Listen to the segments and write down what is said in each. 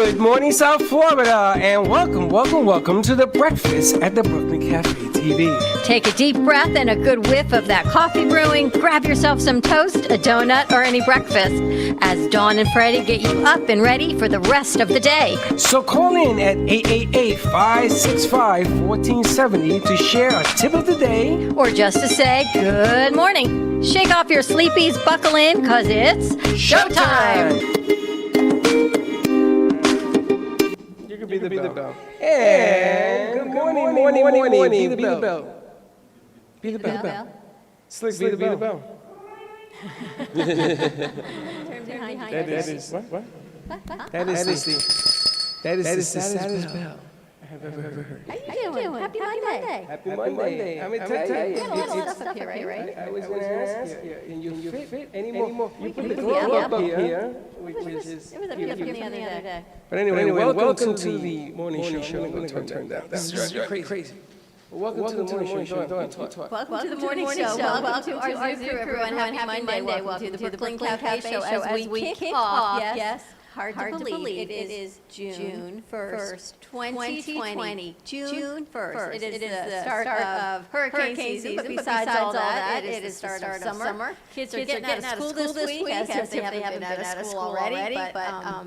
Good morning, South Florida, and welcome to the breakfast at the Brooklyn Cafe TV. Take a deep breath and a good whiff of that coffee brewing. Grab yourself some toast, a donut, or any breakfast as Dawn and Freddie get you up and ready for the rest of the day. So call in at 888-565-1470 to share a tip of the day. Or just to say good morning. Shake off your sleepies, buckle in, because it's showtime. You can be the bell. And good morning. Be the bell. Be the bell. Slick, be the bell. That is what? That is the saddest bell I have ever heard. How you doing? Happy Monday. Happy Monday. I'm gonna tell you. You got a lot of stuff up here, right? I was gonna ask you, and you fit anymore. You put the put glove the up up here, which is. It was up here from the other day. But anyway, welcome to the morning show. I'm gonna turn that. This is crazy. Welcome to the morning show. Welcome to the morning show. Welcome to our Zoo crew, everyone. Happy Monday. Welcome to the Brooklyn Cafe show as we kick off. Yes. Hard to believe. It is June 1st, 2020. June 1st. It is the start of hurricane season, but besides all that, it is the start of summer. Kids are getting out of school this week, as if they haven't been out of school already, but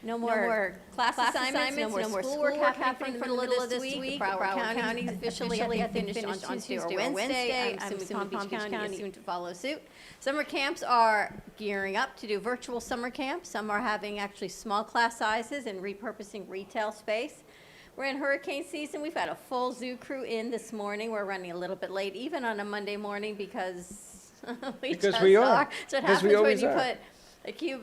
no more class assignments, no more schoolwork happening for the middle of this week. Broward County officially finished on Tuesday or Wednesday. I'm assuming Palm Beach County is soon to follow suit. Summer camps are gearing up to do virtual summer camps. Some are having actually small class sizes and repurposing retail space. We're in hurricane season. We've got a full zoo crew in this morning. We're running a little bit late, even on a Monday morning, because we are. So it happens when you put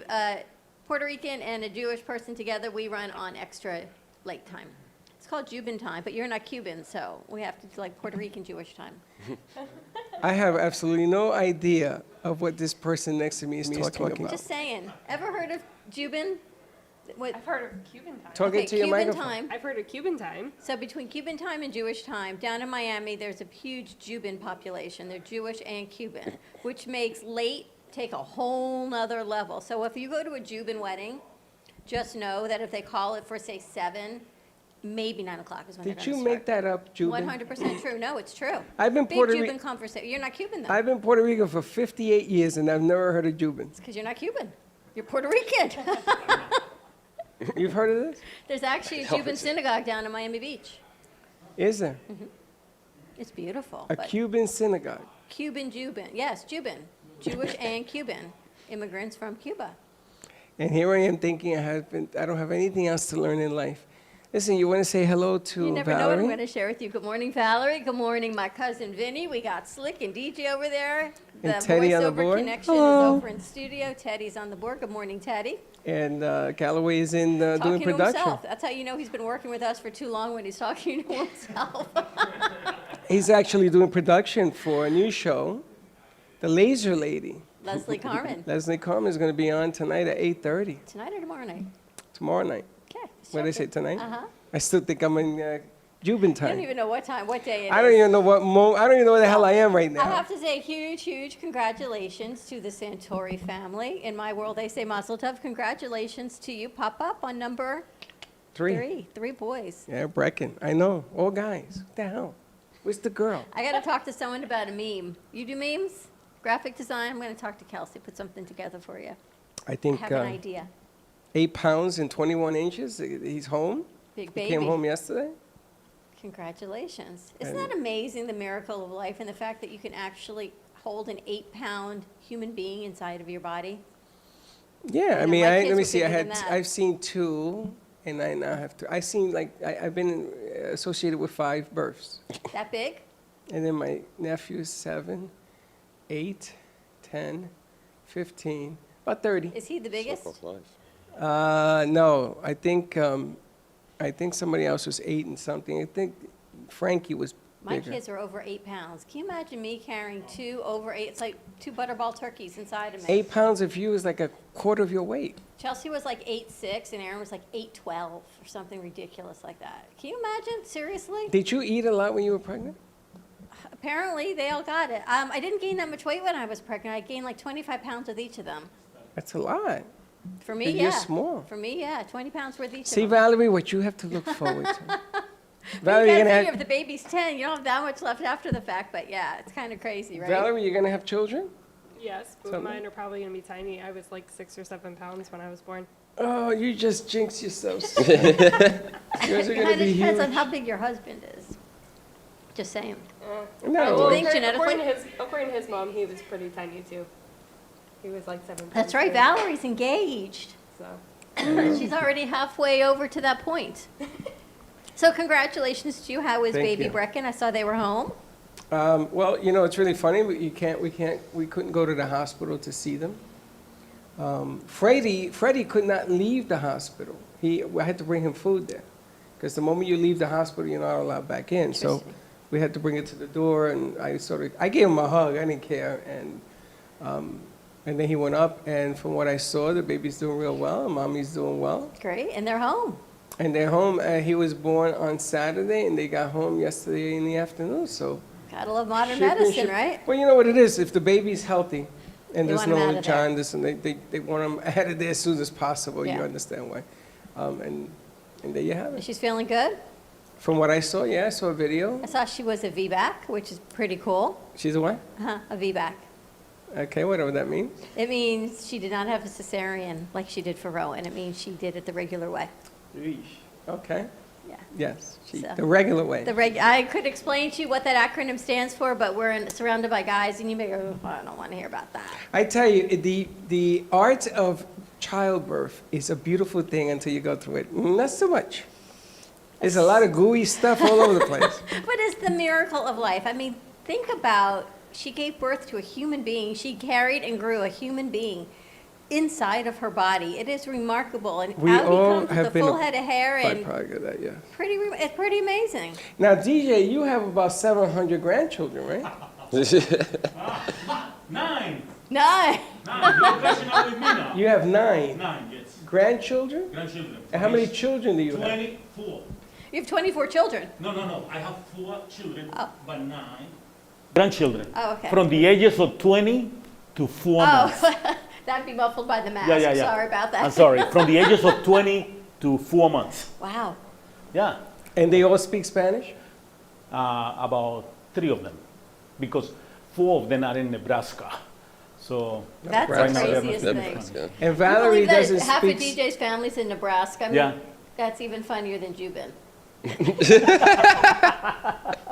a Puerto Rican and a Jewish person together. We run on extra late time. It's called Cuban time, but you're not Cuban, so we have to do like Puerto Rican Jewish time. I have absolutely no idea of what this person next to me is talking about. Just saying. Ever heard of Cuban? I've heard of Cuban time. Talking to your Cuban microphone. time. I've heard of Cuban time. So between Cuban time and Jewish time, down in Miami, there's a huge Cuban population. They're Jewish and Cuban, which makes late take a whole nother level. So if you go to a Cuban wedding, just know that if they call it for, say, 7, maybe 9 o'clock is when they're Did going to you start. make that up, Cuban? 100% true. No, it's true. I've been Big Puerto Cuban Rican. conversation. You're not Cuban, though. I've been Puerto Rican for 58 years, and I've never heard of Cubans. It's because you're not Cuban. You're Puerto Rican. You've heard of this? There's actually a Cuban synagogue down in Miami Beach. Is there? It's beautiful. A but Cuban synagogue. Cuban. Yes, Cuban. Jewish and Cuban. Immigrants from Cuba. And here I am thinking I don't have anything else to learn in life. Listen, you want to say hello to You never know Valerie? what I'm going to share with you. Good morning, Valerie. Good morning, my cousin Vinny. We got Slick and DJ over there. The And Teddy on the voiceover board. connection Hello. is over in studio. Teddy's on the board. Good morning, Teddy. And Callaway is in doing Talking to production. himself. That's how you know he's been working with us for too long, when he's talking to himself. He's actually doing production for a new show, The Laser Lady. Leslie Carmen. Leslie Carmen is going to be on tonight at 8:30. Tonight or tomorrow night? Tomorrow night. Okay. What did I say, tonight? Uh-huh. I still think I'm in Cuban I time. don't even know what time, what day it is. I don't even know I don't even know where the hell I am right I now. have to say huge congratulations to the Santori family. In my world, they say Mazel Tov. Congratulations to you. Pop up on number 3. 3 boys. Yeah, Brecken. I know. All guys. What the hell? Where's the girl? I got to talk to someone about a meme. You do memes? Graphic design? I'm going to talk to Kelsey. Put something together for you. I I think have an idea. 8 pounds and 21 inches. He's home. Big He baby. came home yesterday. Congratulations. Isn't that amazing, the miracle of life, and the fact that you can actually hold an 8-pound human being inside of your body? Yeah, I know, mean, my let kids me were see. bigger than that. I've seen 2, and I now have 3. I've seen I've been associated with 5 births, That big? and then my nephew's 7, 8, 10, 15, about 30. Is he the biggest? No, I think somebody else was 8 and something. I think Frankie was My bigger. kids are over 8 pounds. Can you imagine me carrying 2 over 8? It's like 2 butterball turkeys inside of me. 8 pounds of you is like a quarter of your weight. Chelsea was like 8'6", and Aaron was like 8'12", or something ridiculous like that. Can you imagine? Seriously? Did you eat a lot when you were pregnant? Apparently, they all got it. I didn't gain that much weight when I was pregnant. I gained like 25 pounds with each of them. That's a lot. For me, But yeah. you're small. For me, yeah, 20 pounds worth each. See, of them. Valerie, what you have to look forward to. But Valerie, you you're gotta gonna figure if have, the baby's 10, you don't have that much left after the fact, but yeah, it's kind of crazy, right? Valerie, you're gonna have children? Yes, but Something? mine are probably gonna be tiny. I was like 6 or 7 pounds when I was born. Oh, you just jinxed yourself. Yours are It gonna kind of be depends on huge. how big your husband is. Just saying. No, think genetically- according to his mom, he was pretty tiny too. He was like 7 pounds. That's right, big, Valerie's engaged. So. She's already halfway over to that point. So congratulations to you. How is Thank baby you. Brecken? I saw they were home. Well, you know, it's really funny. We couldn't go to the hospital to see them. Freddie could not leave the hospital. I had to bring him food there, because the moment you leave the hospital, you're not allowed back in. So Interesting. we had to bring it to the door, and I gave him a hug. I didn't care, and then he went up, and from what I saw, the baby's doing real well, and mommy's doing well. Great, and they're home. And they're home. He was born on Saturday, and they got home yesterday in the afternoon. So. Gotta love modern Ship and medicine, ship. right? Well, you know what it is. If the baby's healthy and They there's want 'em out no of there. jaundice, and they want them out of there as soon as possible, you Yeah. understand why. And there you have it. She's feeling good. From what I saw, yeah, I saw a video. I saw she was a VBAC, which is pretty cool. She's a what? A VBAC. Okay, whatever that means. It means she did not have a cesarean like she did for Rowan. It means she did it the regular way. Okay. Yeah. Yes, So- the regular way. I could explain to you what that acronym stands for, but we're surrounded by guys, and you may go, "Oh, I don't want to hear about that." I tell you, the art of childbirth is a beautiful thing until you go through it. Not so much. There's a lot of gooey stuff all over the place. But it's the miracle of life. I mean, think about, she gave birth to a human being. She carried and grew a human being inside of her body. It is remarkable. And We out he all comes with have a been full a head of hair, and Byproduct of that, yeah. it's pretty amazing. Now, DJ, you have about 700 grandchildren, right? 9. No. 9. You're catching up with me now. You have 9 9, yes. grandchildren? Grandchildren. And how many children do you have? 24. You have 24 children. No. I have 4 children, Oh. but 9. Grandchildren. Oh, okay. From the ages of 20 to 4 months. Oh, that'd be muffled by the mask. Yeah. Sorry about that. I'm sorry. From the ages of 20 to 4 months. Wow. Yeah. And they all speak Spanish? About 3 of them. Because 4 of them are in Nebraska. So That's Right the now they're craziest Nebraska. thing. And Can you Valerie believe that doesn't half of speak. DJ's family's in Nebraska? I mean, Yeah. That's even funnier than Jubin.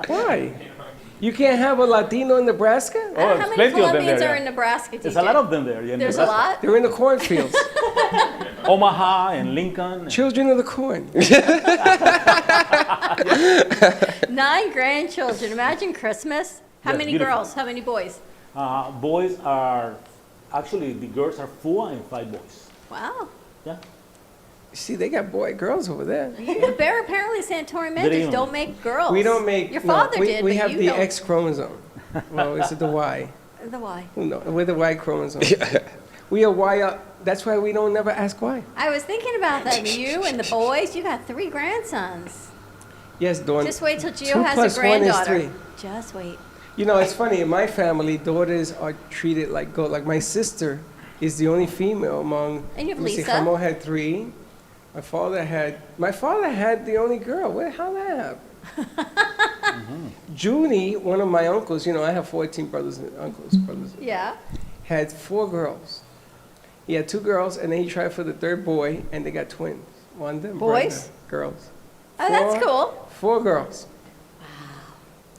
Why? You can't have a Latino in Nebraska? Oh, How there's many plenty of them Colombians there, are yeah. in Nebraska, DJ? there's a lot of them there. There's a lot? They're in the cornfields. Omaha and Lincoln. Children of the corn. 9 grandchildren. Imagine Christmas. How Yes, many beautiful. girls? How many boys? Boys are, actually the girls are 4 and 5 boys. Wow. Yeah. See, they got girls over there. But Bear, apparently Santorin men Very just don't make girls. We don't make. Your no, father we, did, We but have you the don't. X chromosome. Well, is it the Y? The why? Who knows? We're the Y chromosome. We are Y up. That's why we don't never ask why. I was thinking about that. You and the boys, you got 3 grandsons. Yes, Dawn. Just wait till 2 Gio has plus a 1 is granddaughter. 3. Just wait. You know, it's funny. In my family, daughters are treated like gold. Like my sister is the only female among. And you have let me see, Lisa. Jamo had 3. My father had the only girl. How that happen? Junie, one of my uncles. You know, I have 14 brothers and uncles. Yeah. Had 4 girls. He had 2 girls, and then he tried for the 3rd boy, and they got twins. Wanda and Brenda. Boys? Girls. Oh, that's 4 cool. 4 girls.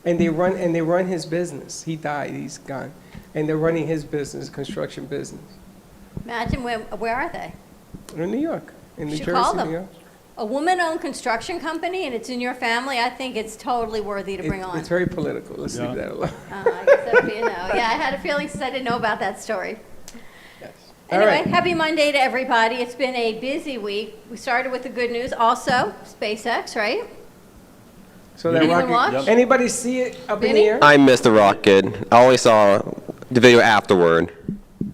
And they run his business. He died. He's gone. And they're running his business, construction business. Imagine where are they? They're in New York, in New Should Jersey, call New them. York. A woman-owned construction company, and it's in your family. I think it's totally worthy to bring on. It's very political. Let's leave that alone. I guess that'd be a no. Yeah, I had a feeling since I didn't know about that story. Yes. All Anyway, right. happy Monday to everybody. It's been a busy week. We started with the good news. Also, SpaceX, right? So that Anyone rocket. watch? Anybody see it up in Vinny? the air? I missed the rocket. I only saw the video afterward.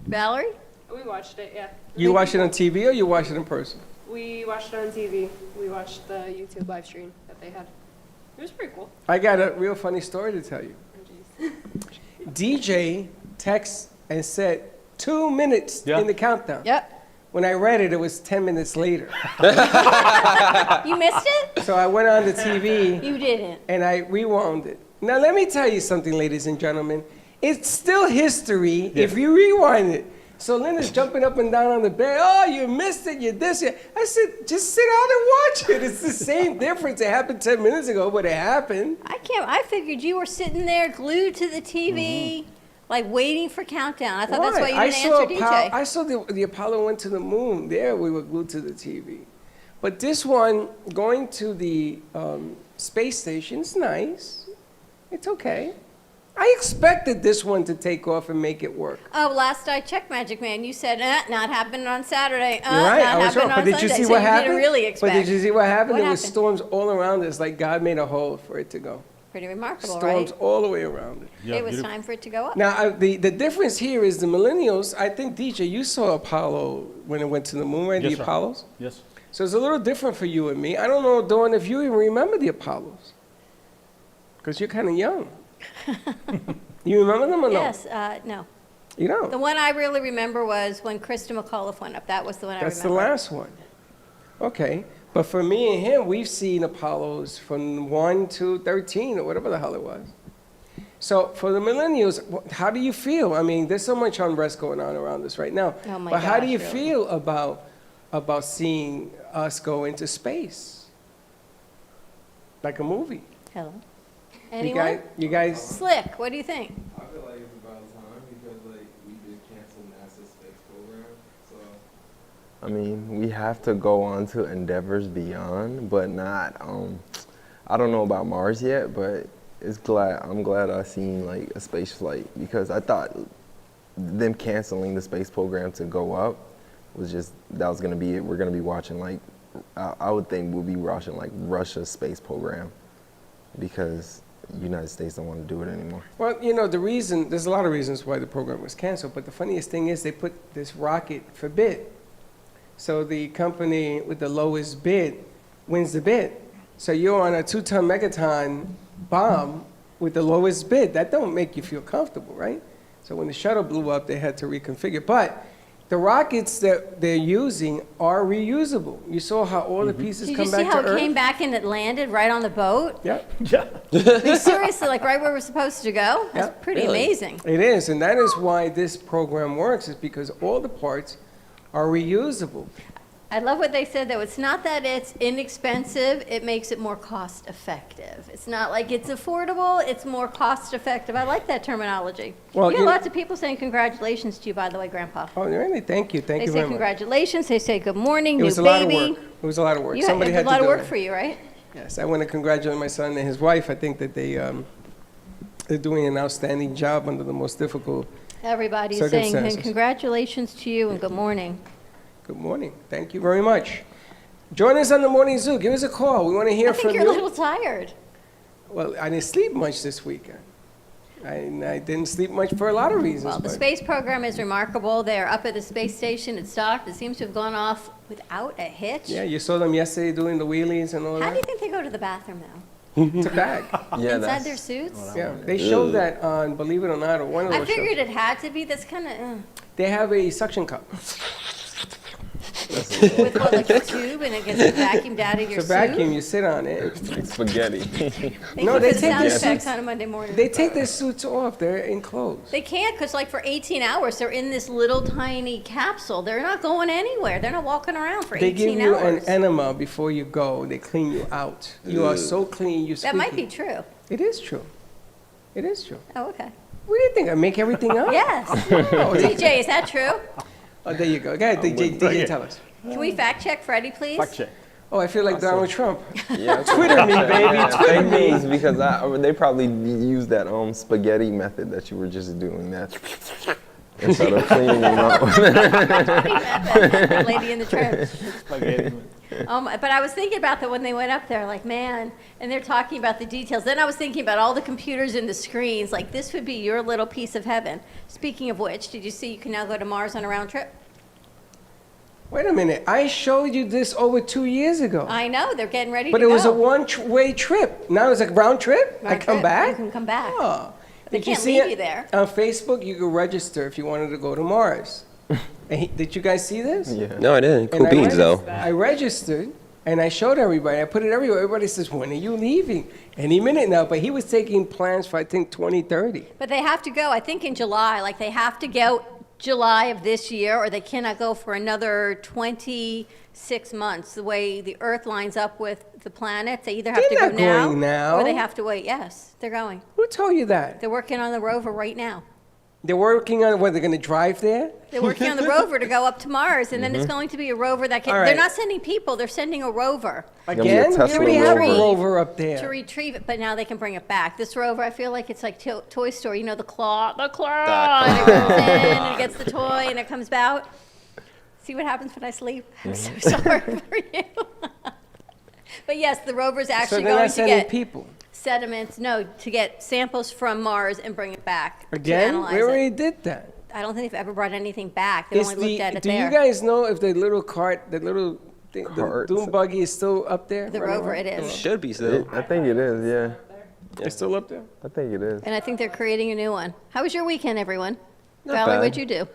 Valerie? We watched it, yeah. You watch it on TV or you watch it in person? We watched it on TV. We watched the YouTube live stream that they had. It was pretty cool. I got a real funny story to tell you. Oh, jeez. DJ texted and said 2 minutes Yeah. in the countdown. Yep. When I read it, it was 10 minutes later. You missed it? So I went on the TV You didn't. and I rewound it. Now, let me tell you something, ladies and gentlemen. It's still history if you rewind it. So Linda's jumping up and down on the bed. Oh, you missed it. You this. I said, just sit down and watch it. It's the same difference. It happened 10 minutes ago, but it happened. I figured you were sitting there glued to the TV, like waiting for countdown. I thought that's why you Right. didn't answer DJ. I saw the Apollo went to the moon. There, we were glued to the TV. But this one, going to the space station, is nice. It's okay. I expected this one to take off and make it work. Oh, last I checked, Magic Man, you said, not happening on Saturday. You're right, Not I was wrong. happening But on did you Sunday. see So what you happened? didn't really But expect. did you see what happened? What There was happened? storms all around us, like God made a hole for it to go. Pretty remarkable, Storms right? all the way around it. Yeah, It was beautiful. time for it to go up. Now, the difference here is the millennials, I think, DJ, you saw Apollo when it went to the moon, right? Yes, The sir. Apollos? Yes. So it's a little different for you and me. I don't know, Dawn, if you even remember the Apollos. Because you're kind of young. You remember them or no? Yes, no. You don't? The one I really remember was when Krista McAuliffe went up. That was the one I remember. That's the last one. Okay. But for me and him, we've seen Apollos from 1 to 13 or whatever the hell it was. So for the millennials, how do you feel? I mean, there's so much unrest going on around us right now. Oh my but how do gosh, you really? feel about seeing us go into space? Like a movie. Hello. You Anyone? guys, Slick, what do you think? I feel like it's about time because like we just canceled NASA's space program. So I mean, we have to go on to endeavors beyond, but not. I don't know about Mars yet, but I'm glad I seen like a space flight because I thought them canceling the space program to go up was just that was gonna be it. We're gonna be watching like I would think we'll be watching like Russia's space program because the United States don't want to do it anymore. well, there's a lot of reasons why the program was canceled, but the funniest thing is they put this rocket for bid. So the company with the lowest bid wins the bid. So you're on a 2-ton megaton bomb with the lowest bid. That don't make you feel comfortable, right? So when the shuttle blew up, they had to reconfigure. But the rockets that they're using are reusable. You saw how all the pieces Did you come see back how to it Earth? came back and it landed right on the boat? Yep. Yeah. I mean, seriously, like right where we're supposed to go? That's Yeah, pretty really. amazing. It is, and that is why this program works, is because all the parts are reusable. I love what they said, though. It's not that it's inexpensive, it makes it more cost effective. It's not like it's affordable, it's more cost effective. I like that terminology. Well, You you- get lots of people saying congratulations to you, by the way, Grandpa. Oh, really? Thank you. Thank They you say very much. congratulations, they say good morning, It new was a lot of baby. work. It was a lot of work. You had, Somebody it's had a lot to of do work it. for you, right? Yes, I want to congratulate my son and his wife. I think that they're doing an outstanding job under the most difficult. Everybody's saying Circumstances. congratulations to you and good morning. Good morning. Thank you very much. Join us on the Morning Zoo. Give us a call. We want to hear I from think you're a you. little tired. Well, I didn't sleep much this weekend. I didn't sleep much for a lot of reasons. Well, the but- space program is remarkable. They're up at the space station. It's docked. It seems to have gone off without a hitch. Yeah, you saw them yesterday doing the wheelies and all How do you that. think they go to the bathroom now? It's a bag. Yeah, Inside their suits? Yeah, they showed that on Believe It or Not or one of I those shows. figured it had to be. That's kind of They have a suction cup. with what, like a tube, and it gets vacuumed out of your It's a vacuum. suit. You sit on it. like spaghetti. Thank No, you they for the take sound their effects suits- on a Monday morning. They take their suits off. They're enclosed. They can't, because like for 18 hours, they're in this little tiny capsule. They're not going anywhere. They're not walking around for They 18 give you hours. an enema before you go. They clean you out. You are so clean, you That might be squeaky. true. It is true. It is true. Oh, okay. What do you think? I make everything up? Yes. Oh, DJ, is that true? oh, there you go. Go ahead, DJ, tell us. Can we fact check Freddie, please? Fact check. Oh, I feel like Donald Trump. Yeah, Twitter me, baby. Twitter fake me. news because they probably used that spaghetti method that you were just doing that instead of cleaning them out. Lady in the trench. Spaghetti. But I was thinking about that when they went up there, like, man, and they're talking about the details. Then I was thinking about all the computers and the screens, like, this would be your little piece of heaven. Speaking of which, did you see you can now go to Mars on a round trip? Wait a minute. I showed you this over 2 years ago. I know, they're getting ready But to it go. was a one-way trip. Now it's a round trip? I Round come trip. back? You can come back. Oh. They Did you can't see leave it? you there. On Facebook, you could register if you wanted to go to Mars. And did you guys see this? Yeah. No, I didn't. Cool And beans, though. I registered, and I showed everybody. I put it everywhere. Everybody says, when are you leaving? Any minute now. But he was taking plans for, I think, 2030. But they have to go, I think in July, like they have to go July of this year, or they cannot go for another 26 months. The way the Earth lines up with the planets, they either have They're to not go going now. or they have to wait. Yes, they're going. Who told you that? They're working on the rover right now. They're working on whether they're going to drive there? They're working on the rover to go up to Mars, and then it's going to be a rover that can, All right. they're not sending people, they're sending a rover gonna be a Again? We Tesla already have a rover. rover up to there. retrieve it, but now they can bring it back. This rover, I feel like it's like Toy Story, you know, the claw, and it goes in, and it gets the toy, and it comes out. See what happens when I sleep? I'm so sorry for you. But yes, the rover's So actually they're going not to sending get people. sediments, no, to get samples from Mars and bring it back to Again? analyze We it. already did that. I don't think they've ever brought anything back. They Is only looked at it do there. you guys know if the little cart, the little thing, the Cart. doom buggy is still up there? The running rover, around? it is. Should be still. I think it is, yeah. It's still up there? I think it is. And I think they're creating a new one. How was your weekend, everyone? Not Valerie, bad. what'd you do?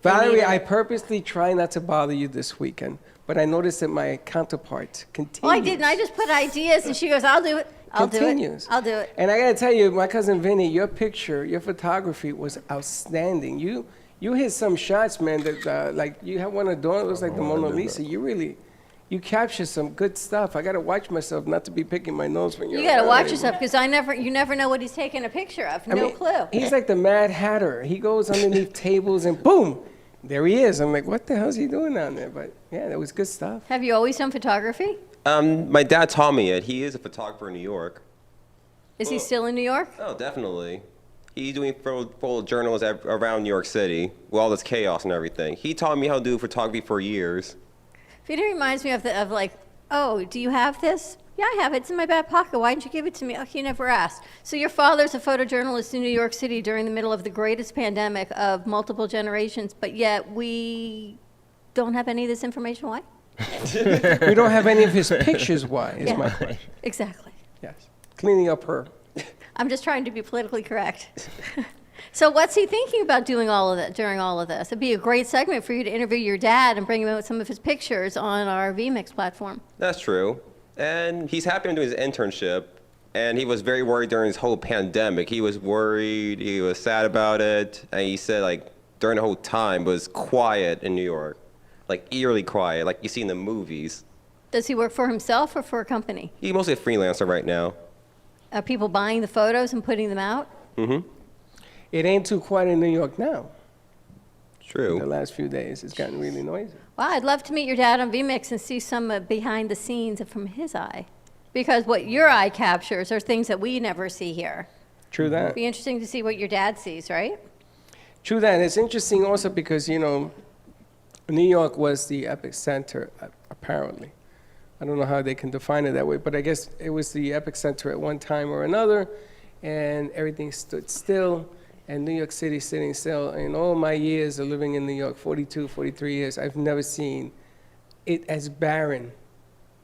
Valerie, neither. I purposely try not to bother you this weekend, but I noticed that my counterpart continues. Oh, I didn't. I just put ideas, and she goes, "I'll do it. I'll do Continues. it. I'll do it." And I gotta tell you, my cousin Vinny, your picture, your photography was outstanding. You hit some shots, man, that like you have one of Dawn, it looks like the Mona Lisa. You captured some good stuff. I gotta watch myself not to be picking my nose when you're You got to around watch anymore. yourself because you never know what he's taking a picture of. I No mean, clue. He's like the Mad Hatter. He goes underneath tables and boom, there he is. I'm like, what the hell's he doing down there? But yeah, that was good stuff. Have you always done photography? My dad taught me it. He is a photographer in New York. Is he Well- still in New York? Oh, definitely. He's doing full journals around New York City with all this chaos and everything. He taught me how to do photography for years. It reminds me of like, oh, do you have this? Yeah, I have it. It's in my back pocket. Why didn't you give it to me? Oh, you never asked. So your father's a photojournalist in New York City during the middle of the greatest pandemic of multiple generations, but yet we don't have any of this information. Why? We don't have any of his pictures. Why is Yeah. my question? Exactly. Yes, cleaning up her. I'm just trying to be politically correct. So what's he thinking about doing all of that during all of this? It'd be a great segment for you to interview your dad and bring him in with some of his pictures on our VMix platform. That's true. And he's happy I'm doing his internship. And he was very worried during this whole pandemic. He was worried, he was sad about it. And he said, like, during the whole time was quiet in New York. Like, eerily quiet, like you see in the movies. Does he work for himself or for a company? He's mostly a freelancer right now. Are people buying the photos and putting them out? Mm-hmm. It ain't too quiet in New York now. The True. last few days, it's gotten really noisy. Well, I'd love to meet your dad on VMix and see some behind the scenes from his eye. Because what your eye captures are things that we never see here. True that. It'd be interesting to see what your dad sees, right? True that. And it's interesting also because, you know, New York was the epicenter, apparently. I don't know how they can define it that way, but I guess it was the epicenter at one time or another, and everything stood still, and New York City sitting still. In all my years of living in New York, 42, 43 years, I've never seen it as barren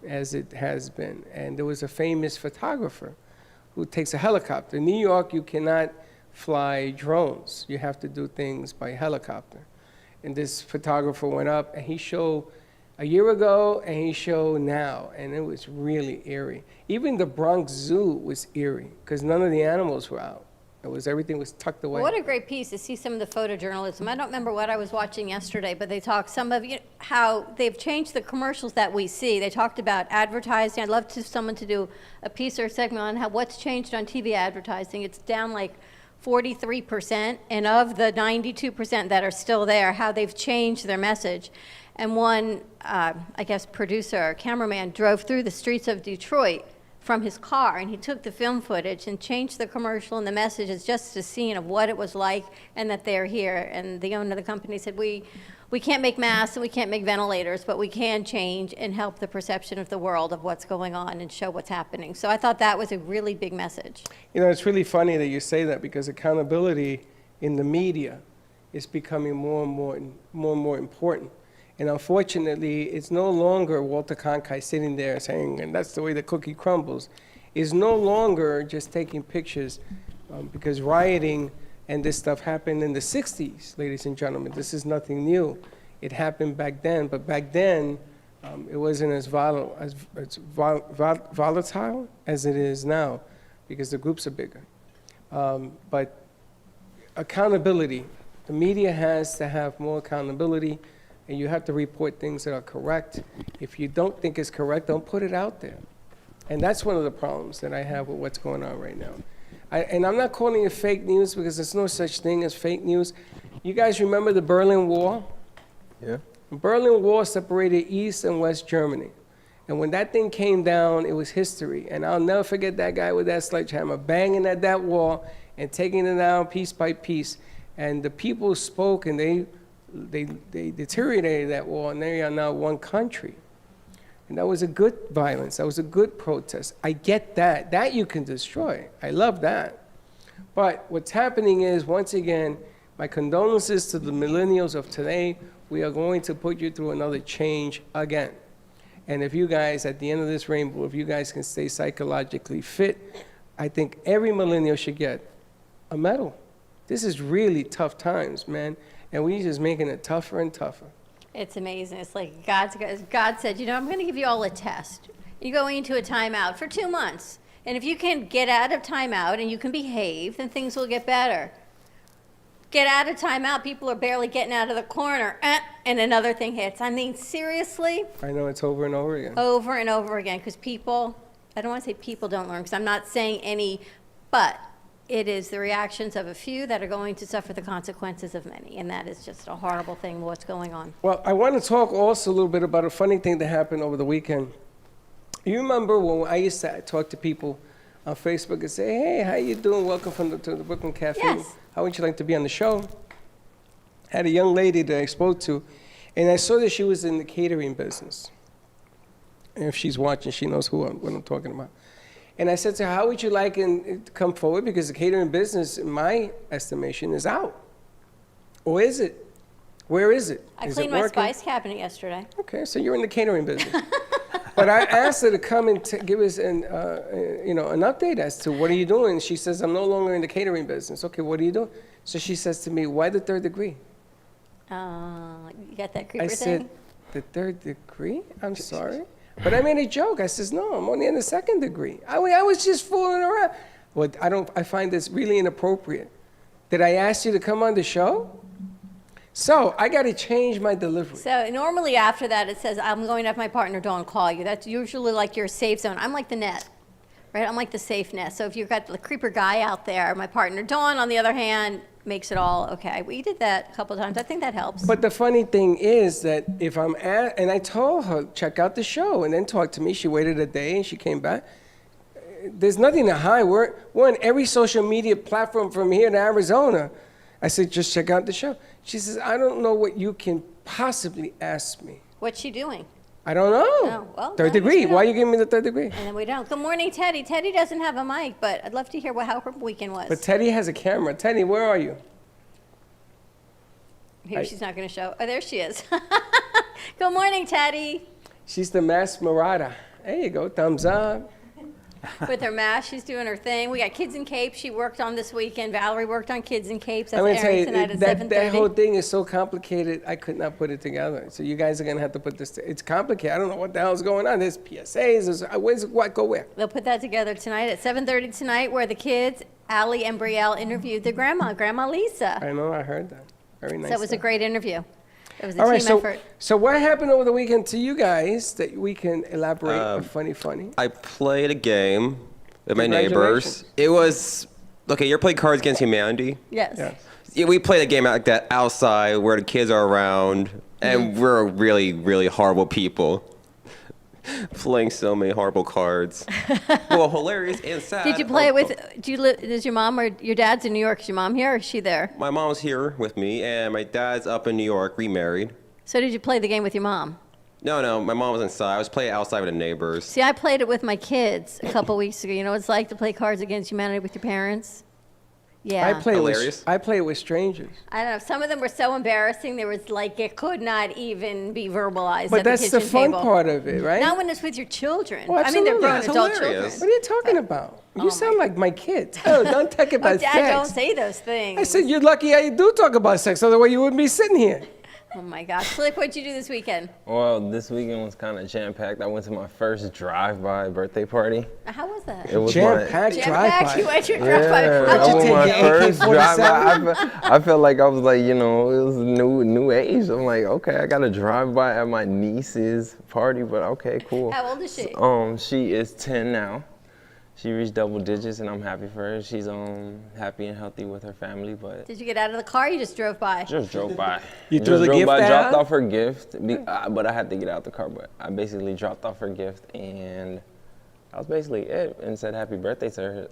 as it has been. And there was a famous photographer who takes a helicopter. In New York, you cannot fly drones. You have to do things by helicopter. And this photographer went up, and he showed a year ago, and he showed now, and it was really eerie. Even the Bronx Zoo was eerie, because none of the animals were out. Everything was tucked away. What a great piece to see some of the photojournalism. I don't remember what I was watching yesterday, but they talked how they've changed the commercials that we see. They talked about advertising. I'd love someone to do a piece or a segment on what's changed on TV advertising. It's down like 43%, and of the 92% that are still there, how they've changed their message. And one, I guess, producer or cameraman drove through the streets of Detroit from his car, and he took the film footage and changed the commercial and the message as just a scene of what it was like and that they're here. And the owner of the company said, we can't make masks and we can't make ventilators, but we can change and help the perception of the world of what's going on and show what's happening. So I thought that was a really big message. You know, it's really funny that you say that, because accountability in the media is becoming more and more important. And unfortunately, it's no longer Walter Cronkite sitting there saying, and that's the way the cookie crumbles. It's no longer just taking pictures, because rioting And this stuff happened in the 60s, ladies and gentlemen. This is nothing new. It happened back then, but back then, it wasn't as volatile as it is now because the groups are bigger. But accountability, the media has to have more accountability, and you have to report things that are correct. If you don't think it's correct, don't put it out there. And that's one of the problems that I have with what's going on right now. And I'm not calling it fake news because there's no such thing as fake news. You guys remember the Berlin Wall? Yeah. The Berlin Wall separated East and West Germany. And when that thing came down, it was history. And I'll never forget that guy with that sledgehammer banging at that wall and taking it down piece by piece. And the people spoke and they deteriorated that wall, and they are now one country. And that was a good violence. That was a good protest. I get that. That you can destroy. I love that. But what's happening is, once again, my condolences to the millennials of today. We are going to put you through another change again. And if you guys, at the end of this rainbow, if you guys can stay psychologically fit, I think every millennial should get a medal. This is really tough times, man. And we're just making it tougher and tougher. It's amazing. It's like God said, you know, I'm going to give you all a test. You're going into a timeout for 2 months. And if you can get out of timeout and you can behave, then things will get better. Get out of timeout, people are barely getting out of the corner, and another thing hits. I mean, seriously? I know it's over and over again. Over and over again, because people, I don't want to say people don't learn, because I'm not saying any, but it is the reactions of a few that are going to suffer the consequences of many, and that is just a horrible thing, what's going on. Well, I want to talk also a little bit about a funny thing that happened over the weekend. You remember when I used to talk to people on Facebook and say, hey, how you doing? Welcome to the Brooklyn Cafe. Yes. How would you like to be on the show? I had a young lady that I spoke to, and I saw that she was in the catering business. And if she's watching, she knows what I'm talking about. And I said to her, how would you like to come forward? Because the catering business, in my estimation, is out. Or is it? Where is it? I Is cleaned it my working? spice cabinet yesterday. Okay, so you're in the catering business. But I asked her to come and give us an update as to what are you doing. She says, I'm no longer in the catering business. Okay, what are you doing? So she says to me, why the third degree? You got that creeper I thing? said, the third degree? I'm sorry. But I made a joke. I says, no, I'm only in the second degree. I was just fooling around. Well, I find this really inappropriate. Did I ask you to come on the show? So I got to change my delivery. So normally after that, it says, I'm going to have my partner Dawn call you. That's usually like your safe zone. I'm like the net, right? I'm like the safe net. So if you've got the creeper guy out there, my partner Dawn, on the other hand, makes it all okay. We did that a couple of times. I think that helps. But the funny thing is that if I'm at, and I told her, check out the show, and then talk to me. She waited a day, and she came back. There's nothing to hide. We're on every social media platform from here to Arizona. I said, just check out the show. She says, I don't know what you can possibly ask me. What's she doing? I don't know. Oh, well, third then degree. you Why are you giving me the third degree? And then we don't. Good morning, Teddy. Teddy doesn't have a mic, but I'd love to hear how her weekend was. But Teddy has a camera. Teddy, where are you? Maybe she's not going to show. Oh, there she is. Good morning, Teddy. She's the masked marauder. There you go. Thumbs up. With her mask, she's doing her thing. We got Kids in Capes she worked on this weekend. Valerie worked on Kids in Capes. That's I'm gonna tell airing you, tonight at that 7:30. whole thing is so complicated, I could not put it together. So you guys are going to have to put this, it's complicated. I don't know what the hell's going on. There's PSAs, where's what, go where? They'll put that together tonight at 7:30 tonight, where the kids, Allie and Brielle, interviewed their Grandma Lisa. I know, I heard that. Very nice. So it was a stuff. great interview. It was a All right, team effort. so what happened over the weekend to you guys that we can elaborate on funny? I played a game with my Congratulations. neighbors. It was, okay, you're playing Cards Against Humanity? Yes. Yeah. Yeah, we played a game like that outside where the kids are around, and we're really, really horrible people. Playing so many horrible cards. Well, hilarious and sad. Did you play it with, does your mom or your dad's in New York? Is your mom here or is she there? My mom's here with me, and my dad's up in New York, remarried. So did you play the game with your mom? No, my mom was inside. I was playing outside with the neighbors. See, I played it with my kids a couple weeks ago. You know what it's like to play Cards Against Humanity with your parents? Yeah. Hilarious. I play with strangers. I don't know. Some of them were so embarrassing. There was like it could not even be verbalized But at the that's kitchen the fun table. part of it, right? Not when it's with your children. Oh, I mean, they're absolutely. grown It's adult hilarious. children. What are you talking about? You Oh, sound like my kids. Oh, don't talk Oh, about Dad, sex. don't say those things. I said, you're lucky I do talk about sex, otherwise you wouldn't be sitting here. Oh my gosh, Flip, what'd you do this weekend? Well, this weekend was kind of jam-packed. I went to my first drive-by birthday party. How was that? It was Jam-packed Jam-packed, you drive-by. went to your drive-by. Yeah, How'd that you was take my your first drive-by. I felt like I was like, you know, it was new age. I'm like, okay, I got a drive-by at my niece's party, but okay, cool. How old is she? She is 10 now. She reached double digits, and I'm happy for her. She's happy and healthy with her family, but Did you get out of the car or you just drove by? just drove by. You just threw the drove gift by, dropped out? off her gift, but I had to get out the car. But I basically dropped off her gift, and that was basically it. And said happy birthday to her.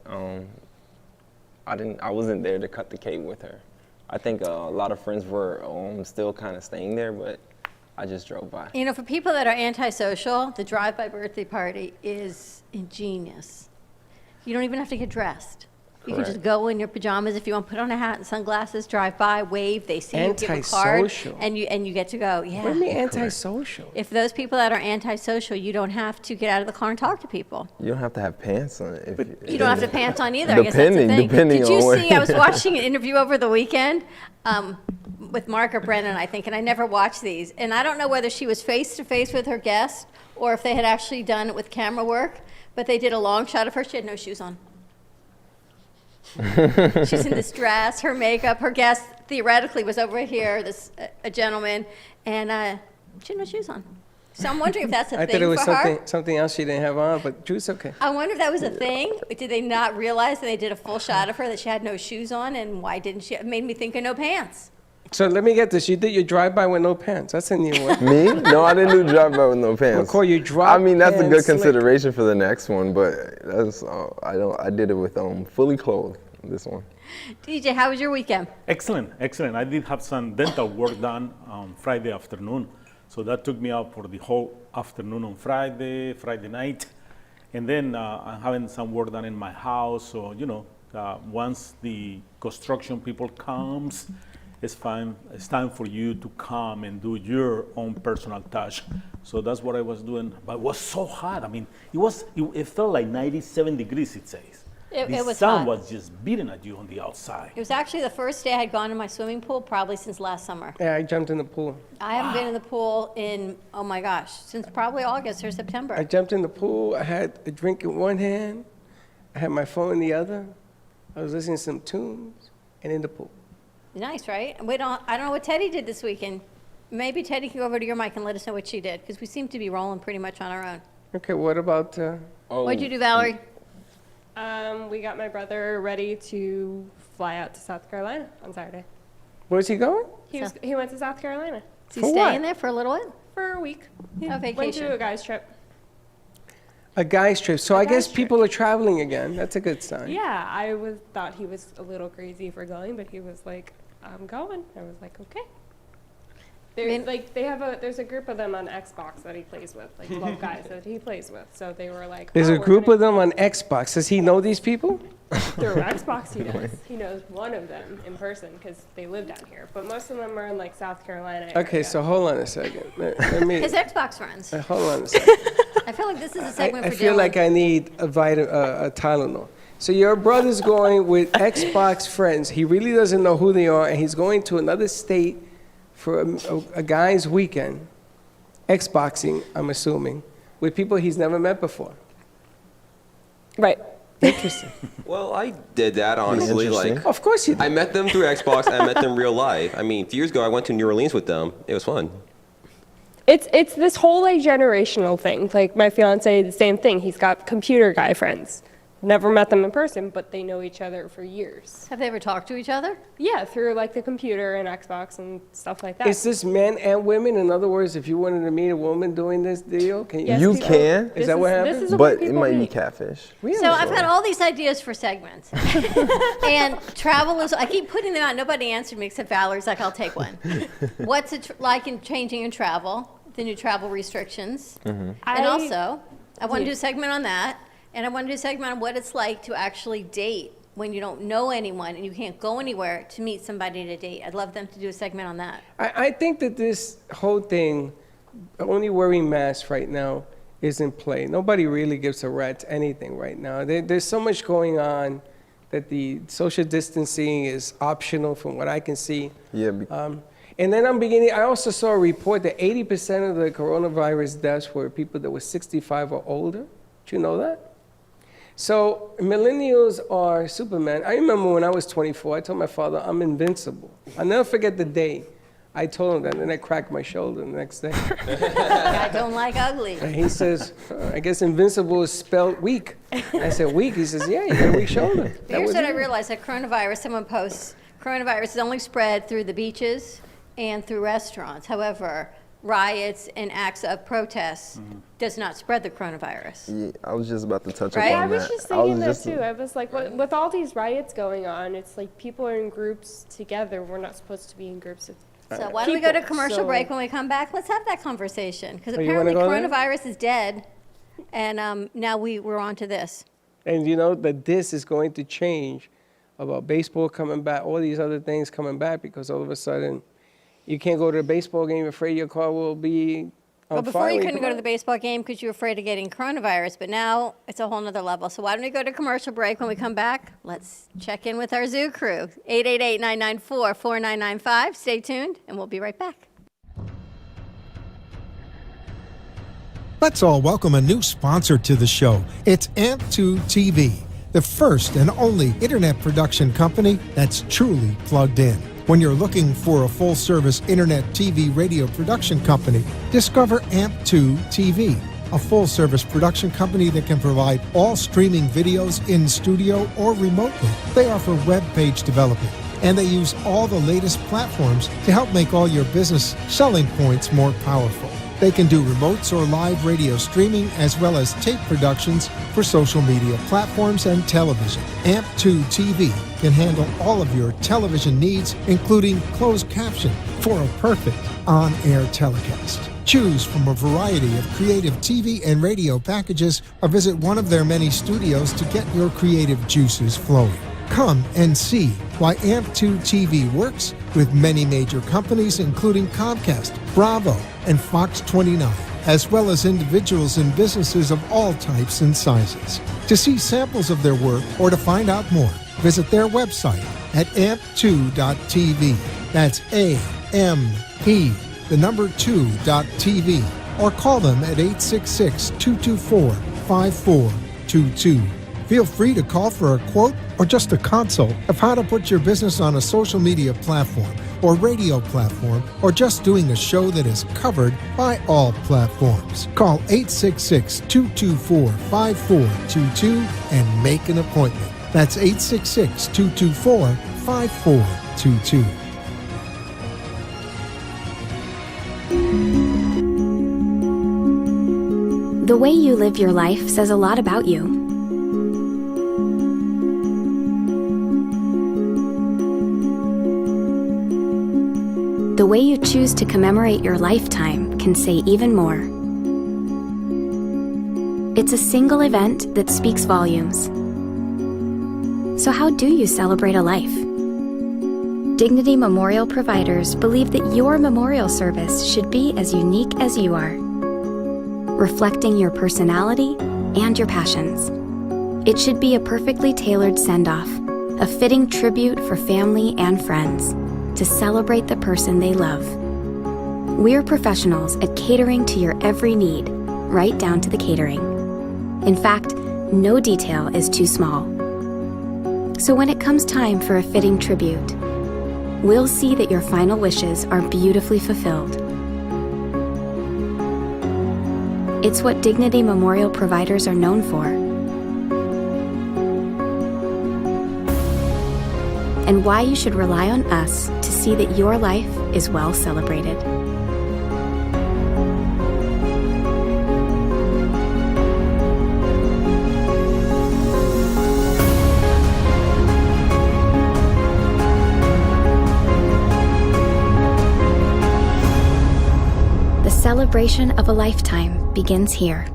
I wasn't there to cut the cake with her. I think a lot of friends were still kind of staying there, but I just drove by. You know, for people that are antisocial, the drive-by birthday party is ingenious. You don't even have to get dressed. You can just Correct. go in your pajamas if you want, put on a hat and sunglasses, drive by, wave, they see you, give a card, Antisocial? and you get to go. Yeah. What do you mean antisocial? If those people that are antisocial, you don't have to get out of the car and talk to people. You don't have to have pants on if You don't have to pants on either. I guess that's the thing. Depending Did you on where- see? I was watching an interview over the weekend with Mark or Brennan, I think, and I never watched these. And I don't know whether she was face to face with her guest or if they had actually done it with camera work. But they did a long shot of her. She had no shoes on. She's in this dress, her makeup. Her guest theoretically was over here, a gentleman, and she had no shoes on. So I'm wondering if that's a I thing thought it was for her. something else she didn't have on, but Drew's okay. I wonder if that was a thing. Did they not realize that they did a full shot of her that she had no shoes on, and why didn't she? It made me think of no pants. So let me get this. You did your drive-by with no pants. That's a new one. Me? No, I didn't do drive-by with no pants. call you drop I mean, that's a good pants slick. consideration for the next one, but that's I did it with fully clothed. This one. DJ, how was your weekend? Excellent, excellent. I did have some dental work done on Friday afternoon. So that took me out for the whole afternoon on Friday night. And then I'm having some work done in my house. So, you know, once the construction people comes, it's fine. It's time for you to come and do your own personal touch. So that's what I was doing. But it was so hot. I mean, it felt like 97 degrees, it says. It The was sun hot. was just beating at you on the outside. It was actually the first day I had gone to my swimming pool probably since last summer. Yeah, I jumped in the pool. I haven't been in the pool in, oh my gosh, since probably August or September. I jumped in the pool. I had a drink in one hand. I had my phone in the other. I was listening to some tunes and in the pool. Nice, right? And I don't know what Teddy did this weekend. Maybe Teddy can go over to your mic and let us know what she did, because we seem to be rolling pretty much on our own. Okay, what about, What'd you do, Valerie? We got my brother ready to fly out to South Carolina on Saturday. where's he going? He went to South Carolina Is he For staying what? there for a little bit? for a week. A Went vacation. to a guy's trip. A guy's trip. So A I guess guy's people are traveling again. That's a good sign. Yeah, thought he was a little crazy for going, but he was like, "I'm going." I was like, "Okay." mean- There's a group of them on Xbox that he plays with, like 12 guys that he plays with. So they were like, There's "Oh, a we're group gonna-" of them on Xbox. Does he know these people? Through Xbox, he does. He knows one of them in person because they live down here. But most of them are in like South Carolina. Okay, area. so hold on a second. Let me. His Xbox friends. Hold on a second. I feel like this is a segment I for feel Dylan. like I need a Tylenol. So your brother's going with Xbox friends. He really doesn't know who they are, and he's going to another state for a guy's weekend, Xboxing, I'm assuming, with people he's never met before. Right. Interesting. Well, I did that honestly. Interesting. Like, Of course you I did. met them through Xbox. I met them real life. I mean, a few years ago, I went to New Orleans with them. It was fun. It's this whole like generational thing. Like my fiance, the same thing. He's got computer guy friends. Never met them in person, but they know each other for years. Have they ever talked to each other? Yeah, through like the computer and Xbox and stuff like that. Is this men and women? In other words, if you wanted to meet a woman doing this deal, can you? Yes, You people- can? Is that what This happens? is the But way it people might be meet. catfish. Really? So I've got all these ideas for segments. And travel is, I keep putting them out. Nobody answered me except Valerie's like, I'll take one. What's it like in changing in travel, the new travel restrictions? And also, I want to do a segment on that. And I want to do a segment on what it's like to actually date when you don't know anyone and you can't go anywhere to meet somebody to date. I'd love them to do a segment on that. I think that this whole thing, only wearing masks right now, is in play. Nobody really gives a rat's anything right now. There's so much going on that the social distancing is optional from what I can see. Yeah, And then I also saw a report that 80% of the coronavirus deaths were people that were 65 or older. Did you know that? So millennials are Superman. I remember when I was 24, I told my father, I'm invincible. I'll never forget the day I told him that, and then I cracked my shoulder the next day. I don't like ugly. And he says, I guess invincible is spelled weak. I said, weak? He says, yeah, you got a weak shoulder. But That here's was what I it. realized, that coronavirus, someone posts, coronavirus is only spread through the beaches and through restaurants. However, riots and acts of protests does not spread the coronavirus. yeah, I was just about to touch Right? up I on was that. just thinking that too. I was like, with all these riots going on, it's like people are in groups together. We're not supposed to be in groups of So why don't we go to people, commercial so- break? When we come back, let's have that conversation. Because Oh, you wanna apparently go there? coronavirus is dead, and now we're on to this. And you know that this is going to change about baseball coming back, all these other things coming back, because all of a sudden you can't go to a baseball game, you're afraid your car will be on Well, before fire you when couldn't come go to out. the baseball game because you were afraid of getting coronavirus, but now it's a whole nother level. So why don't we go to commercial break? When we come back, let's check in with our zoo crew. 888-994-4995. Stay tuned, and we'll be right back. Let's all welcome a new sponsor to the show. It's AMP2 TV, the first and only internet production company that's truly plugged in. When you're looking for a full-service internet TV radio production company, discover AMP2 TV, a full-service production company that can provide all streaming videos in studio or remotely. They offer web page development, and they use all the latest platforms to help make all your business selling points more powerful. They can do remotes or live radio streaming, as well as tape productions for social media platforms and television. AMP2 TV can handle all of your television needs, including closed caption for a perfect on-air telecast. Choose from a variety of creative TV and radio packages, or visit one of their many studios to get your creative juices flowing. Come and see why AMP2 TV works with many major companies, including Comcast, Bravo, and Fox 29, as well as individuals and businesses of all types and sizes. To see samples of their work or to find out more, visit their website at amp2.tv. That's A-M-P, the number 2.tv, or call them at 866-224-5422. Feel free to call for a quote or just a consult of how to put your business on a social media platform or radio platform, or just doing a show that is covered by all platforms. Call 866-224-5422 and make an appointment. That's 866-224-5422. The way you live your life says a lot about you. The way you choose to commemorate your lifetime can say even more. It's a single event that speaks volumes. So how do you celebrate a life? Dignity Memorial Providers believe that your memorial service should be as unique as you are, reflecting your personality and your passions. It should be a perfectly tailored send-off, a fitting tribute for family and friends to celebrate the person they love. We're professionals at catering to your every need, right down to the catering. In fact, no detail is too small. So when it comes time for a fitting tribute, we'll see that your final wishes are beautifully fulfilled. It's what Dignity Memorial Providers are known for. And why you should rely on us to see that your life is well celebrated. The celebration of a lifetime begins here.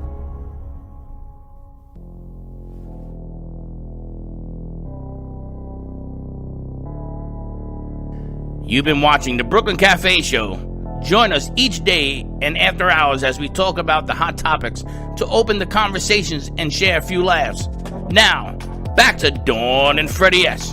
You've been watching the Brooklyn Cafe Show. Join us each day and after hours as we talk about the hot topics to open the conversations and share a few laughs. Now, back to Dawn and Freddie S.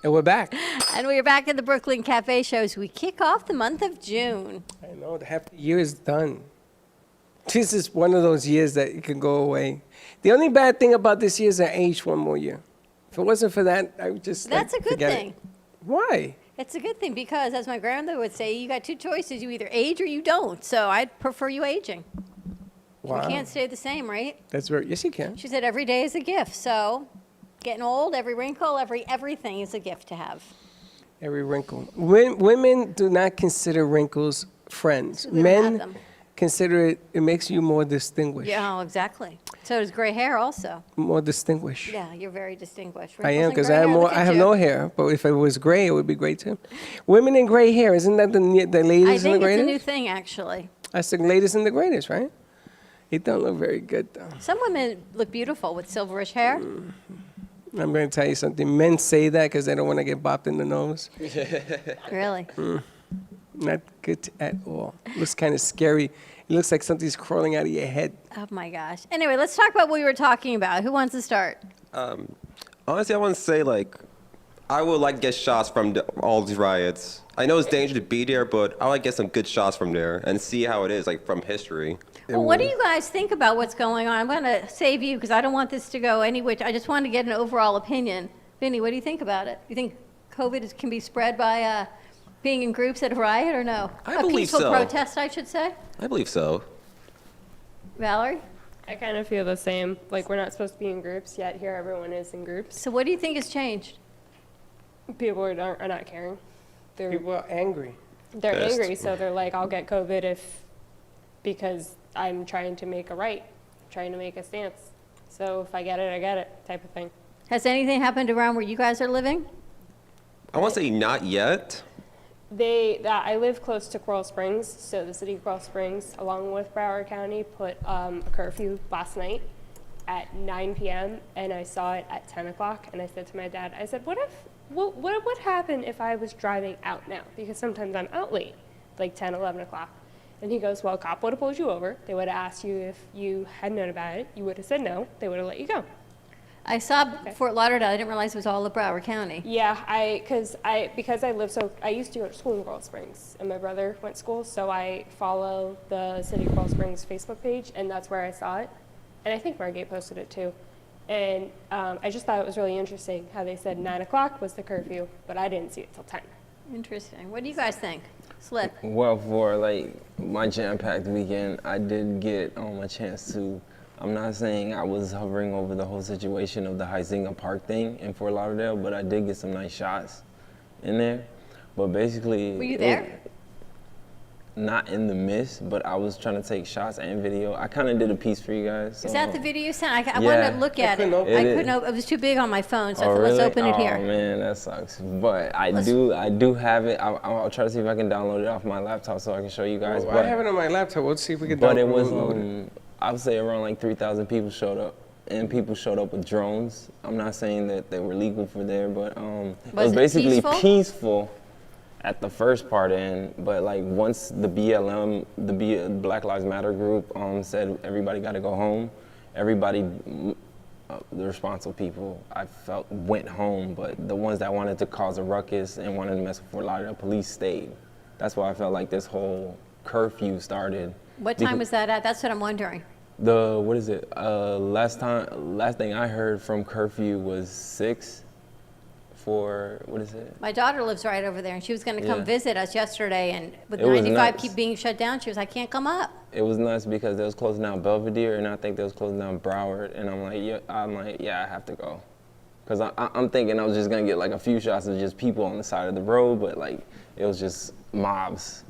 And we're back. And we're back at the Brooklyn Cafe Show as we kick off the month of June. I know, half the year is done. This is one of those years that it can go away. The only bad thing about this year is I aged one more year. If it wasn't for that, I would just That's a good forget thing. it. Why? It's a good thing because, as my grandmother would say, you got two choices. You either age or you don't. So I'd prefer you aging. Wow. We can't stay the same, right? That's very, yes, you can. She said every day is a gift. So getting old, every wrinkle, everything is a gift to have. Every wrinkle. Women do not consider wrinkles friends. We don't have Men them. consider it makes you more distinguished. Yeah, exactly. So does gray hair also. More distinguished. Yeah, you're very distinguished. I Wrinkles am and because gray hair, look I at have you. no hair, but if it was gray, it would be great too. Women in gray hair, isn't that the I latest and the think it's a greatest? new thing, actually. That's the latest and the greatest, right? It don't look very good though. Some women look beautiful with silverish hair. I'm going to tell you something. Men say that because they don't want to get bopped in the nose. Really? Not good at all. Looks kind of scary. It looks like something's crawling out of your head. Oh my gosh. Anyway, let's talk about what we were talking about. Who wants to start? Honestly, I want to say, like, I would like to get shots from all these riots. I know it's dangerous to be there, but I like to get some good shots from there and see how it is, like, from history. Well, what do you guys think about what's going on? I'm going to save you because I don't want this to go any which. I just want to get an overall opinion. Vinny, what do you think about it? You think COVID can be spread by being in groups at a riot or no? I a believe peaceful so. protest, I should say. I believe so. Valerie? I kind of feel the same. Like, we're not supposed to be in groups, yet here everyone is in groups. So what do you think has changed? People are not caring. People are angry. They're Pissed. angry, so they're like, I'll get COVID because I'm trying to make a right, trying to make a stance. So if I get it, type of thing. Has anything happened around where you guys are living? I want to say not yet. I live close to Coral Springs, so the city of Coral Springs, along with Broward County, put a curfew last night at 9 p.m. and I saw it at 10 o'clock. And I said to my dad, I said, what would happen if I was driving out now? Because sometimes I'm out late, like 10, 11 o'clock. And he goes, well, a cop would have pulled you over. They would have asked you if you had known about it. You would have said no. They would have let you go. I saw Fort Lauderdale. I didn't realize it was all of Broward County. Yeah, because I live I used to go to school in Coral Springs, and my brother went to school, so I follow the City of Coral Springs Facebook page, and that's where I saw it. And I think Margate posted it too. And I just thought it was really interesting how they said 9 o'clock was the curfew, but I didn't see it till 10. Interesting. What do you guys think? Slip. Well, for like my jam-packed weekend, I did get a chance to. I'm not saying I was hovering over the whole situation of the Huizenga Park thing in Fort Lauderdale, but I did get some nice shots in there. But basically, Were you there? Not in the mist, but I was trying to take shots and video. I kind of did a piece for you guys. Is that the video you sent? I Yeah. wanted to look at it. couldn't open I it. couldn't open it. was too big on my phone, so I Oh, thought, really? let's open it Oh here. man, that sucks. But I do have it. I'll try to see if I can download it off my laptop so I can show you guys. Well, I have it on my laptop. We'll see if we can But it download was, I would say around like 3,000 people showed up. And people showed up with drones. I'm not saying that they were legal for there, but it was it basically peaceful? peaceful at the first part end. But like once the BLM, Black Lives Matter group said everybody got to go home, everybody, the responsible people, I felt went home. But the ones that wanted to cause a ruckus and wanted to mess with Fort Lauderdale police stayed. That's why I felt like this whole curfew started. What time was that at? That's what I'm wondering. What is it? Last thing I heard from curfew was 6 for, what is it? My daughter lives right over there, and she was going to come Yeah. visit us yesterday, and with It was 95 nuts. keep being shut down, she was, I can't come up. It was nuts because they was closing down Belvedere, and I think they was closing down Broward, and I'm like, yeah, I have to go. Because I'm thinking I was just going to get like a few shots of just people on the side of the road, but like, it was just mobs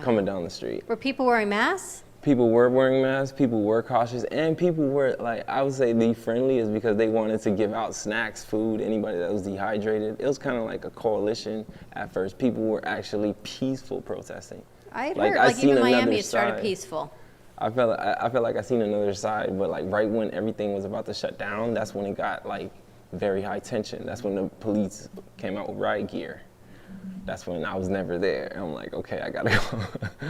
coming down the street. Were people wearing masks? People were wearing masks, people were cautious, and people were, like, I would say the friendliest because they wanted to give out snacks, food, anybody that was dehydrated. It was kind of like a coalition at first. People were actually peaceful protesting. I had Like, heard, I like seen even another Miami, it started side. peaceful. I felt like I seen another side, but like right when everything was about to shut down, that's when it got like very high tension. That's when the police came out with riot gear. That's when I was never there. And I'm like, okay, I gotta go.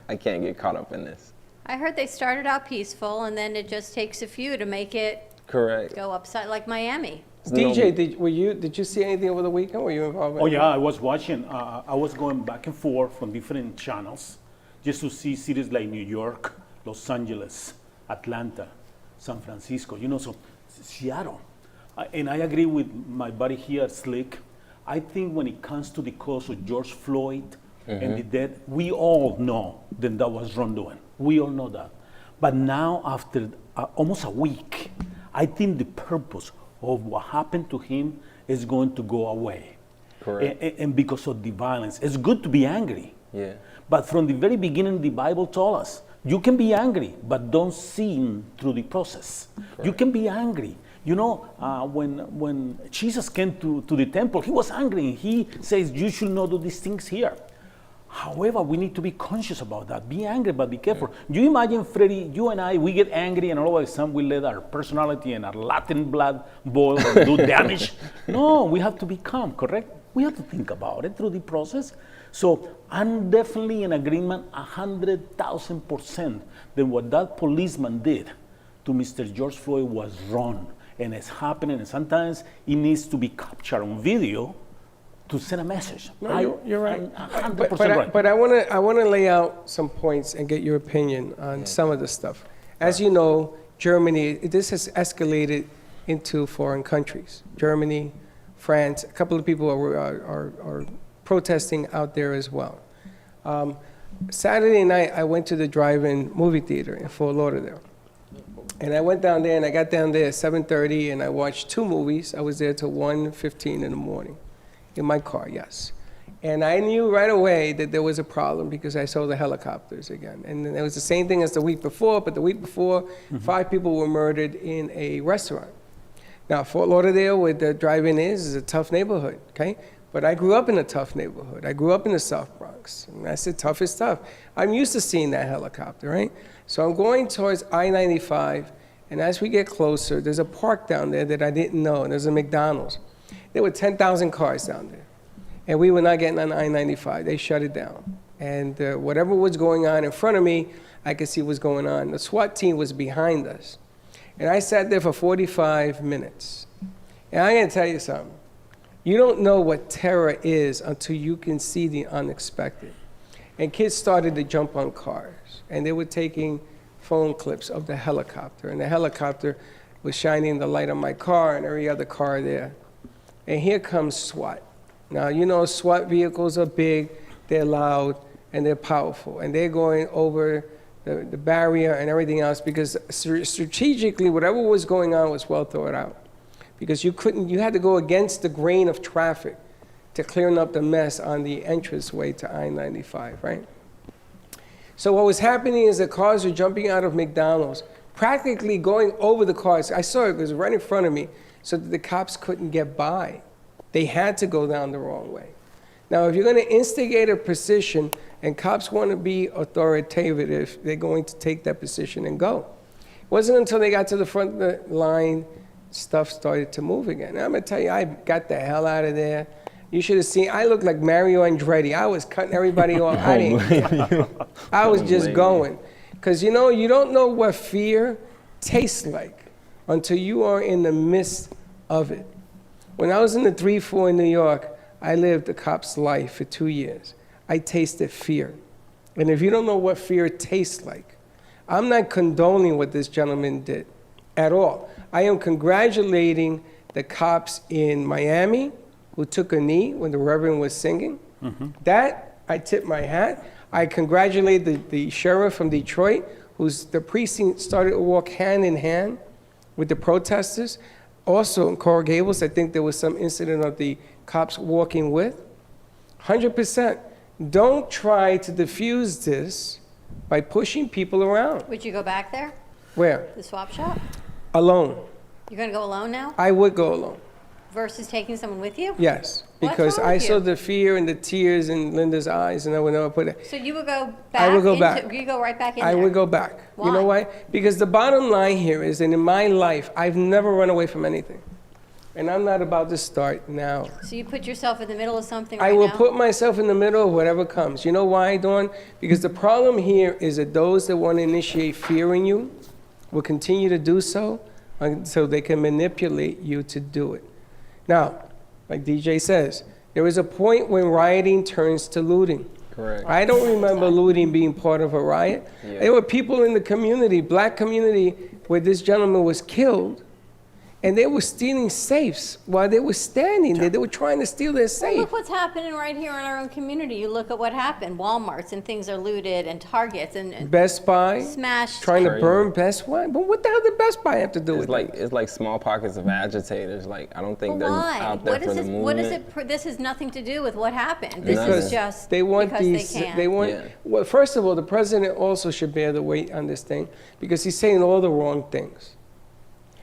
I can't get caught up in this. I heard they started out peaceful, and then it just takes a few to make it Correct. go upside, like Miami. DJ, did you see anything over the weekend? Were you involved in Oh it? yeah, I was watching. I was going back and forth from different channels just to see cities like New York, Los Angeles, Atlanta, San Francisco. So Seattle. And I agree with my buddy here, Slick. I think when it comes to the cause of George Floyd and the death, we all know that was wrongdoing. We all know that. But now, after almost a week, I think the purpose of what happened to him is going to go away. Correct. And because of the violence. It's good to be angry. Yeah. But from the very beginning, the Bible told us, you can be angry, but don't sin through the process. Correct. You can be angry. When Jesus came to the temple, he was angry. He says, you should not do these things here. However, we need to be conscious about that. Be angry, but be careful. You imagine, Freddie, you and I, we get angry, and all of a sudden we let our personality and our Latin blood boil and do damage. No, we have to be calm, correct? We have to think about it through the process. So I'm definitely in agreement 100,000% that what that policeman did to Mr. George Floyd was wrong. And it's happening, and sometimes it needs to be captured on video to send a message. No, you're right. I'm 100% right. But I want to lay out some points and get your opinion on some of the stuff. As you know, Germany, this has escalated into foreign countries. Germany, France, a couple of people are protesting out there as well. Saturday night, I went to the drive-in movie theater in Fort Lauderdale. And I went down there, and I got down there at 7:30, and I watched 2 movies. I was there till 1:15 in the morning. In my car, yes. And I knew right away that there was a problem because I saw the helicopters again. And it was the same thing as the week before, but the week before, 5 people were murdered in a restaurant. Now, Fort Lauderdale, where the drive-in is a tough neighborhood, okay? But I grew up in a tough neighborhood. I grew up in the South Bronx. And I said, tough is tough. I'm used to seeing that helicopter, right? So I'm going towards I-95, and as we get closer, there's a park down there that I didn't know, and there's a McDonald's. There were 10,000 cars down there, and we were not getting on I-95. They shut it down. And whatever was going on in front of me, I could see what's going on. The SWAT team was behind us. And I sat there for 45 minutes. And I'm gonna tell you something. You don't know what terror is until you can see the unexpected. And kids started to jump on cars, and they were taking phone clips of the helicopter, and the helicopter was shining the light on my car and every other car there. And here comes SWAT. Now, you know, SWAT vehicles are big, they're loud, and they're powerful, and they're going over the barrier and everything else because strategically, whatever was going on was well thought out. Because you had to go against the grain of traffic to clearing up the mess on the entranceway to I-95, right? So what was happening is the cars were jumping out of McDonald's, practically going over the cars. I saw it, it was right in front of me, so that the cops couldn't get by. They had to go down the wrong way. Now, if you're gonna instigate a position and cops wanna be authoritative, they're going to take that position and go. It wasn't until they got to the front of the line, stuff started to move again. And I'm gonna tell you, I got the hell out of there. You should have seen, I looked like Mario Andretti. I was cutting everybody off. I was just going. Because you know, you don't know what fear tastes like until you are in the midst of it. When I was in the 3-4 in New York, I lived a cop's life for 2 years. I tasted fear. And if you don't know what fear tastes like, I'm not condoning what this gentleman did at all. I am congratulating the cops in Miami who took a knee when the Reverend was singing. That, I tip my hat. I congratulate the sheriff from Detroit, the precinct started to walk hand in hand with the protesters. Also in Coral Gables, I think there was some incident of the cops walking with. 100%. Don't try to diffuse this by pushing people around. Would you go back there? Where? The swap shop? Alone. You're gonna go alone now? I would go alone. Versus taking someone with you? Yes, What's because wrong I with saw you? the fear and the tears in Linda's eyes, and I would never put it. So you would go back? I would go back. You go right back in I there? would go back. Why? You know why? Because the bottom line here is that in my life, I've never run away from anything. And I'm not about to start now. So you put yourself in the middle of something right I will now? put myself in the middle of whatever comes. You know why, Dawn? Because the problem here is that those that want to initiate fear in you will continue to do so until they can manipulate you to do it. Now, like DJ says, there is a point when rioting turns to looting. Correct. I don't remember looting being part of a riot. Yeah. There were people in the community, black community, where this gentleman was killed, and they were stealing safes while they were standing there. They were trying to steal their Well, safe. look what's happening right here in our own community. You look at what happened. Walmarts and things are looted, and Targets and Best Buy, smashed. trying to Crazy. burn Best Buy. But what the hell did Best Buy have to do with it? It's like small pockets of agitators. Like I don't think But they're why? out there What for is the this? movement. What is it? This has nothing to do with what happened. This Nothing. is just They want because these. they can. They want. Yeah. Well, first of all, the president also should bear the weight on this thing because he's saying all the wrong things.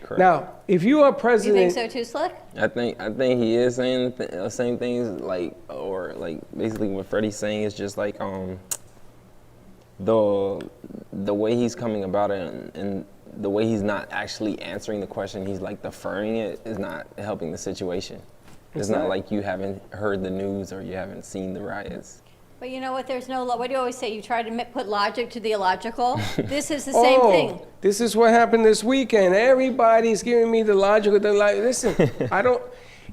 Correct. Now, if you are You president, think so too, Slick? I think he is saying the same things, like, or like basically what Freddie's saying is just like the way he's coming about it and the way he's not actually answering the question, he's like deferring it, is not helping the situation. It's not like you haven't heard the news or you haven't seen the riots. But you know what? There's no. What do you always say? You try to put logic to the illogical. This is the same thing. This is what happened this weekend. Everybody's giving me the logical. Listen, I don't.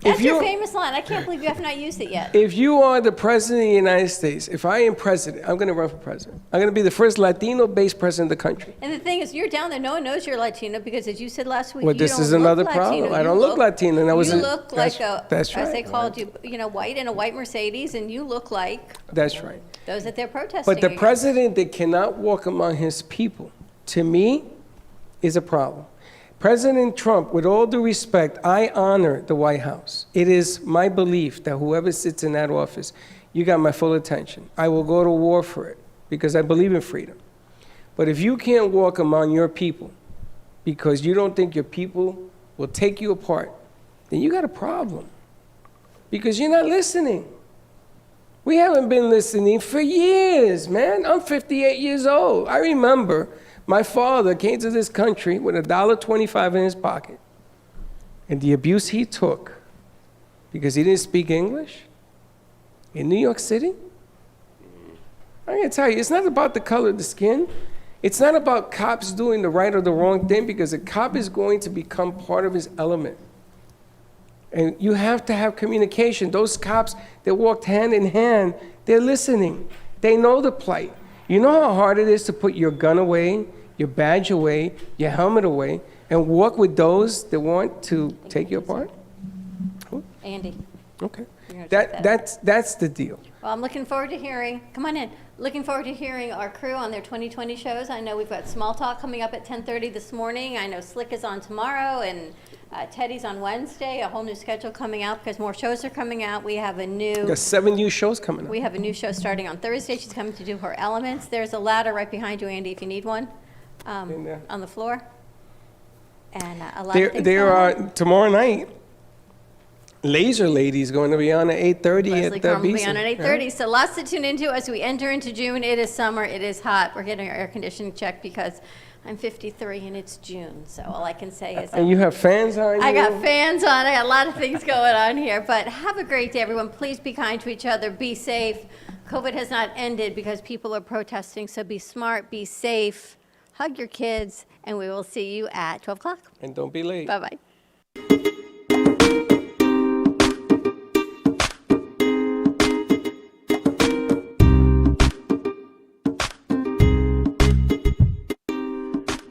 That's if your you famous line. I can't believe you have not used it yet. if you are the president of the United States, if I am president, I'm going to run for president. I'm going to be the first Latino-based president of the country. And the thing is, you're down there. No one knows you're Latino because, as you said last week, Well, you this don't is look another Latino. problem. I You don't look Latino, and I was You a- look that's- like a. that's As they right. called you, white in a white Mercedes, and you look like That's right. those that they're protesting. But the against. president that cannot walk among his people, to me, is a problem. President Trump, with all due respect, I honor the White House. It is my belief that whoever sits in that office, you got my full attention. I will go to war for it because I believe in freedom. But if you can't walk among your people because you don't think your people will take you apart, then you got a problem because you're not listening. We haven't been listening for years, man. I'm 58 years old. I remember my father came to this country with $1.25 in his pocket. And the abuse he took because he didn't speak English in New York City. I'm gonna tell you, it's not about the color of the skin. It's not about cops doing the right or the wrong thing because a cop is going to become part of his element. And you have to have communication. Those cops that walked hand in hand, they're listening. They know the plight. You know how hard it is to put your gun away, your badge away, your helmet away, and walk with those that want to take you apart? Andy. Okay. You're gonna take that. That's the deal. Well, I'm looking forward to hearing. Come on in. Looking forward to hearing our crew on their 2020 shows. I know we've got Small Talk coming up at 10:30 this morning. I know Slick is on tomorrow and Teddy's on Wednesday. A whole new schedule coming out because more shows are coming out. We have a We new. got 7 new shows coming up. We have a new show starting on Thursday. She's coming to do her elements. There's a ladder right behind you, Andy, if you need one, In there. on the floor. And a lot of things There going on. are, tomorrow night, Laser Lady's going to be on at 8:30 Leslie at the Crumb will be Beeson. on at 8:30. So lots to tune into as we enter into June. It is summer. It is hot. We're getting our air conditioning checked because I'm 53 and it's June. So all I can say is And you have fans on you? I got fans on. I got a lot of things going on here. But have a great day, everyone. Please be kind to each other. Be safe. COVID has not ended because people are protesting. So be smart. Be safe. Hug your kids. And we will see you at 12 o'clock. And don't be late. Bye-bye.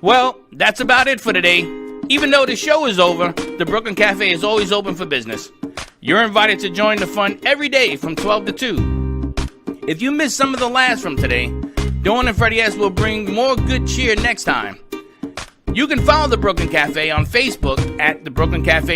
Well, that's about it for today. Even though the show is over, the Brooklyn Cafe is always open for business. You're invited to join the fun every day from 12 to 2. If you missed some of the laughs from today, Dawn and Freddie S. will bring more good cheer next time. You can follow the Brooklyn Cafe on Facebook at the Brooklyn Cafe